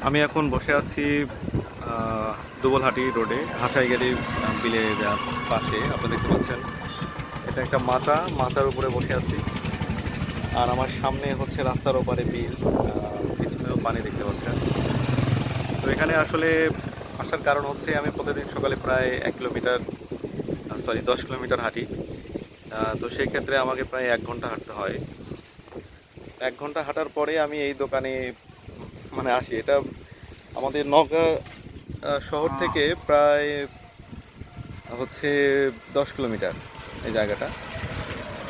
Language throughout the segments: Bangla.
আমি এখন বসে আছি দুবলহাটি রোডে হাঁচাইগাড়ি বিলে যার পাশে। আপনারা দেখতে পাচ্ছেন এটা একটা মাচার উপরে বসে আছি। আর আমার সামনে হচ্ছে রাস্তার ওপারে বিল, পিছনেও পানি দেখতে পাচ্ছেন। তো এখানে আসলে আসার কারণ হচ্ছে আমি প্রতিদিন সকালে প্রায় 1 কিলোমিটার, 10 কিলোমিটার হাঁটি। তো সেই ক্ষেত্রে আমাকে প্রায় 1 ঘন্টা হাঁটতে হয়। 1 ঘন্টা হাঁটার পরে আমি এই দোকানে মানে আসি। এটা আমাদের নওগাঁ শহর থেকে প্রায় হচ্ছে 10 কিলোমিটার এই জায়গাটা।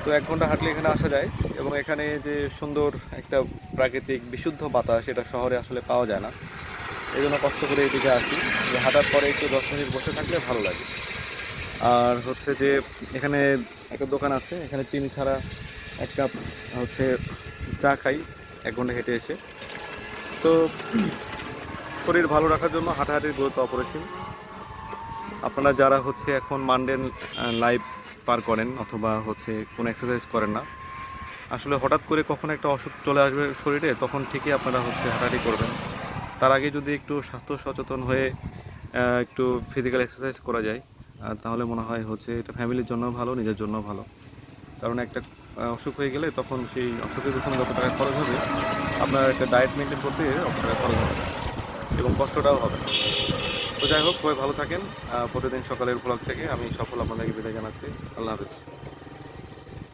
তো 1 ঘন্টা হাঁটলে এখানে আসা যায়। এবং এখানে যে সুন্দর একটা প্রাকৃতিক বিশুদ্ধ বাতাস, এটা শহরে আসলে পাওয়া যায় না। এই জন্য কষ্ট করে এইদিকে আসি, যে হাঁটার পরে একটু 10 মিনিট বসে থাকলে ভালো লাগে। আর হচ্ছে যে এখানে একটা দোকান আছে, এখানে চিনি ছাড়া 1 কাপ হচ্ছে চা খাই 1 ঘন্টা হেঁটে এসে। তো শরীর ভালো রাখার জন্য হাঁটাহাঁটির গুরুত্ব অপরিসীম। আপনারা যারা হচ্ছে এখন মানডেন লাইফ পার করেন অথবা হচ্ছে কোনো এক্সারসাইজ করেন না, আসলে হঠাৎ করে কখন একটা অসুখ চলে আসবে শরীরে, তখন ঠিকই আপনারা হচ্ছে হাঁটাহাঁটি করবেন। তার আগে যদি একটু স্বাস্থ্য সচেতন হয়ে একটু ফিজিক্যাল এক্সারসাইজ করা যায়, তাহলে মনে হয় হচ্ছে এটা ফ্যামিলির জন্য ভালো, নিজের জন্য ভালো। কারণ একটা অসুখ হয়ে গেলে তখন সেই অসুখের পেছনে যত টাকা খরচ হবে, আপনার একটা ডায়েট মেনটেন করতে অত টাকা খরচ হবে না এবং কষ্টটাও হবে না। তো যাই হোক, সবাই ভালো থাকেন। প্রতিদিন সকালের ব্লগ থেকে আমি সফল আপনাদেরকে বিদায় জানাচ্ছি। আল্লাহ হাফেজ।